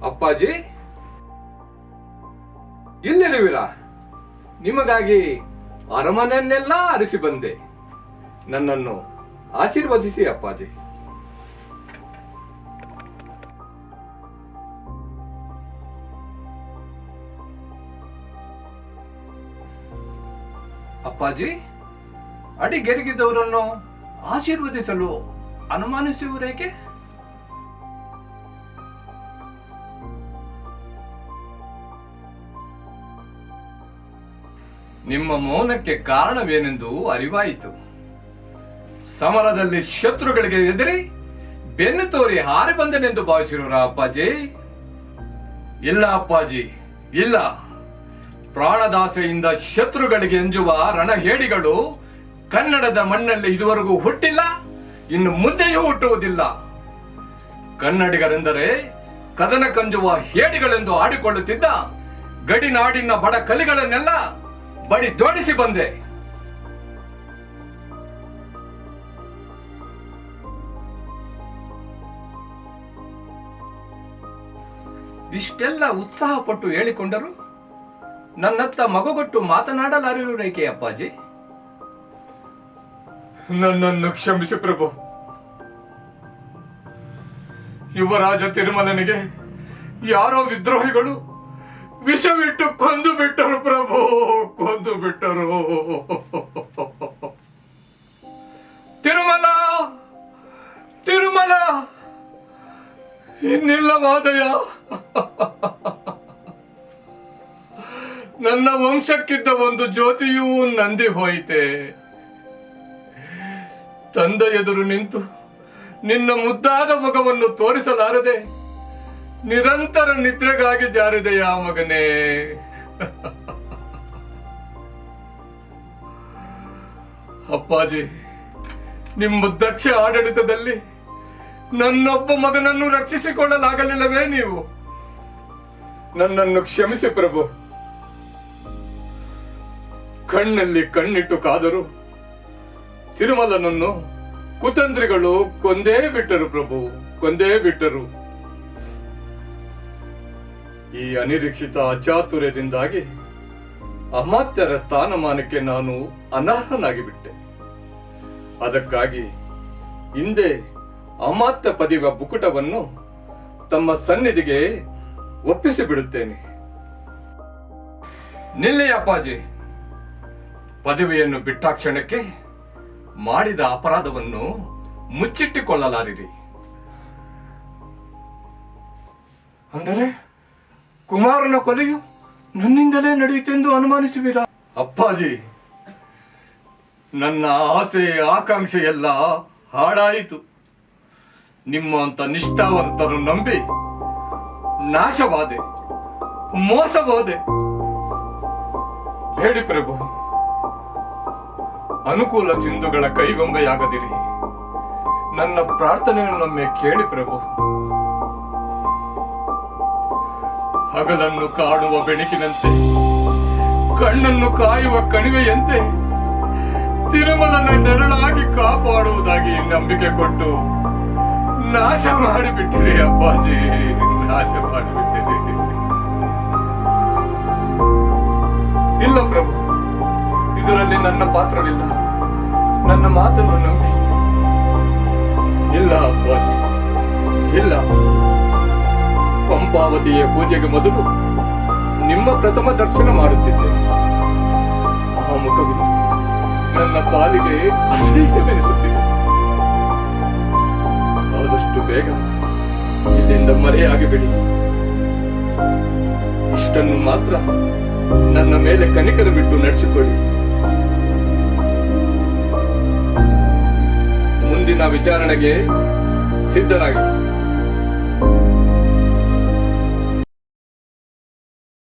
ಅಪ್ಪಾಜಿ, ಇಲ್ಲಿರುವಿರಾ? ನಿಮಗಾಗಿ ಅರಮನೆಯನ್ನೆಲ್ಲ ಅರಸಿ ಬಂದೆ. ನನ್ನನ್ನು ಆಶೀರ್ವದಿಸಿ ಅಪ್ಪಾಜಿ. ಅಪ್ಪಾಜಿ, ಅಡಿಗೆರಗಿದವರನ್ನು ಆಶೀರ್ವದಿಸಲು ಅನುಮಾನಿಸುವುದೇಕೆ? ನಿಮ್ಮ ಮೌನಕ್ಕೆ ಕಾರಣವೇನೆಂದು ಅರಿವಾಯಿತು. ಸಮರದಲ್ಲಿ ಶತ್ರುಗಳಿಗೆ ಎದುರಿ ಬೆನ್ನು ತೋರಿ ಹಾರಿ ಬಂದನೆಂದು ಭಾವಿಸಿರೋರ ಅಪ್ಪಾಜಿ? ಇಲ್ಲ ಅಪ್ಪಾಜಿ, ಇಲ್ಲ. ಪ್ರಾಣದಾಸೆಯಿಂದ ಶತ್ರುಗಳಿಗೆ ಎಂಜುವ ರಣಹೇಡಿಗಳು ಕನ್ನಡದ ಮಣ್ಣಲ್ಲಿ ಇದುವರೆಗೂ ಹುಟ್ಟಿಲ್ಲ, ಇನ್ನು ಮುಂದೆಯೂ ಹುಟ್ಟುವುದಿಲ್ಲ. ಕನ್ನಡಿಗರೆಂದರೆ ಕದನ ಕಂಜುವ ಹೇಡಿಗಳೆಂದು ಆಡಿಕೊಳ್ಳುತ್ತಿದ್ದ ಗಡಿನಾಡಿನ ಬಡ ಕಲಿಗಳನ್ನೆಲ್ಲ ಬಡಿ ದೋಡಿಸಿ ಬಂದೆ. ಇಷ್ಟೆಲ್ಲ ಉತ್ಸಾಹ ಪಟ್ಟು ಹೇಳಿಕೊಂಡರು ನನ್ನತ್ತ ಮಗುಗೊಟ್ಟು ಮಾತನಾಡಲಾರಿರುವುದೇಕೆ ಅಪ್ಪಾಜಿ? ನನ್ನನ್ನು ಕ್ಷಮಿಸಿ ಪ್ರಭು. ಯುವರಾಜ ತಿರುಮಲನಿಗೆ ಯಾರೋ ವಿದ್ರೋಹಿಗಳು ವಿಷವಿಟ್ಟು ಕೊಂದು ಬಿಟ್ಟರು ಪ್ರಭು, ಕೊಂದು ಬಿಟ್ಟರು. ತಿರುಮಲ, ತಿರುಮಲ, ಇನ್ನಿಲ್ಲವಾದಯ. ನನ್ನ ವಂಶಕ್ಕಿದ್ದ ಒಂದು ಜ್ಯೋತಿಯೂ ನಂದಿ ಹೋಯಿತೆ. ತಂದೆ ಎದುರು ನಿಂತು ನಿನ್ನ ಮುದ್ದಾದ ಮುಖವನ್ನು ತೋರಿಸಲಾರದೆ ನಿರಂತರ ನಿದ್ರೆಗಾಗಿ ಜಾರಿದೆಯಾ ಮಗನೇ? ಅಪ್ಪಾಜಿ, ನಿಮ್ಮ ದಕ್ಷ ಆಡಳಿತದಲ್ಲಿ ನನ್ನೊಬ್ಬ ಮಗನನ್ನು ರಕ್ಷಿಸಿಕೊಳ್ಳಲಾಗಲಿಲ್ಲವೇ ನೀವು? ನನ್ನನ್ನು ಕ್ಷಮಿಸಿ ಪ್ರಭು. ಕಣ್ಣಲ್ಲಿ ಕಣ್ಣಿಟ್ಟು ಕಾದರು ತಿರುಮಲನನ್ನು ಕುತಂತ್ರಿಗಳು ಕೊಂದೇ ಬಿಟ್ಟರು ಪ್ರಭು, ಕೊಂದೇ ಬಿಟ್ಟರು. ಈ ಅನಿರೀಕ್ಷಿತ ಅಚಾತುರ್ಯದಿಂದಾಗಿ ಅಮಾತ್ಯರ ಸ್ಥಾನಮಾನಕ್ಕೆ ನಾನು ಅನರ್ಹನಾಗಿ ಬಿಟ್ಟೆ. ಅದಕ್ಕಾಗಿ ಹಿಂದೆ ಅಮಾತ್ಯ ಪದವಿಯ ಬುಕುಟವನ್ನು ತಮ್ಮ ಸನ್ನಿಧಿಗೆ ಒಪ್ಪಿಸಿ ಬಿಡುತ್ತೇನೆ. ನಿಲ್ಲಿ ಅಪ್ಪಾಜಿ. ಪದವಿಯನ್ನು ಬಿಟ್ಟಾಕ್ಷಣಕ್ಕೆ ಮಾಡಿದ ಅಪರಾಧವನ್ನು ಮುಚ್ಚಿಟ್ಟುಕೊಳ್ಳಲಾರಿರಿ. ಅಂದರೆ ಕುಮಾರನ ಕೊಲೆಯು ನನ್ನಿಂದಲೇ ನಡೆಯಿತೆಂದು ಅನುಮಾನಿಸುವಿರಾ? ಅಪ್ಪಾಜಿ, ನನ್ನ ಆಸೆ ಆಕಾಂಕ್ಷೆ ಎಲ್ಲ ಹಾಳಾಯಿತು. ನಿಮ್ಮಂತ ನಿಷ್ಠಾವಂತರು ನಂಬಿ ನಾಶವಾದೆ, ಮೋಸವಾದೆ. ಬೇಡಿ ಪ್ರಭು, ಅನುಕೂಲ ಸಿಂಧುಗಳ ಕೈಗೊಂಬೆಯಾಗದಿರಿ. ನನ್ನ ಪ್ರಾರ್ಥನೆಯನ್ನೊಮ್ಮೆ ಕೇಳಿ ಪ್ರಭು. ಹಗಲನ್ನು ಕಾಣುವ ಬೆಳಕಿನಂತೆ, ಕಣ್ಣನ್ನು ಕಾಯುವ ಕಣಿವೆಯಂತೆ ತಿರುಮಲನ ನೆರಳಾಗಿ ಕಾಪಾಡುವುದಾಗಿ ನಂಬಿಕೆ ಕೊಟ್ಟು ನಾಶ ಮಾಡಿಬಿಟ್ಟಿರಿ ಅಪ್ಪಾಜಿ, ನಾಶ ಮಾಡಿಬಿಟ್ಟಿರಿ. ಇಲ್ಲ ಪ್ರಭು, ಇದರಲ್ಲಿ ನನ್ನ ಪಾತ್ರವಿಲ್ಲ. ನನ್ನ ಮಾತನ್ನು ನಂಬಿ. ಇಲ್ಲ ಅಪ್ಪಾಜಿ, ಇಲ್ಲ. ಪಂಪಾವತಿಯ ಪೂಜೆಗೆ ಮೊದಲು ನಿಮ್ಮ ಪ್ರಥಮ ದರ್ಶನ ಮಾಡುತ್ತಿದ್ದೆ. ಆ ಮುಖವಿತ್ತು ನನ್ನ ಪಾಲಿಗೆ ಅಸಹ್ಯವೆನಿಸುತ್ತಿದೆ. ಆದಷ್ಟು ಬೇಗ ಇಲ್ಲಿಂದ ಮರೆಯಾಗಿಬಿಡಿ. ಇಷ್ಟನ್ನು ಮಾತ್ರ ನನ್ನ ಮೇಲೆ ಕನಿಕರ ಬಿಟ್ಟು ನಡೆಸಿಕೊಳ್ಳಿ. ಮುಂದಿನ ವಿಚಾರಣೆಗೆ ಸಿದ್ಧರಾಗಿ.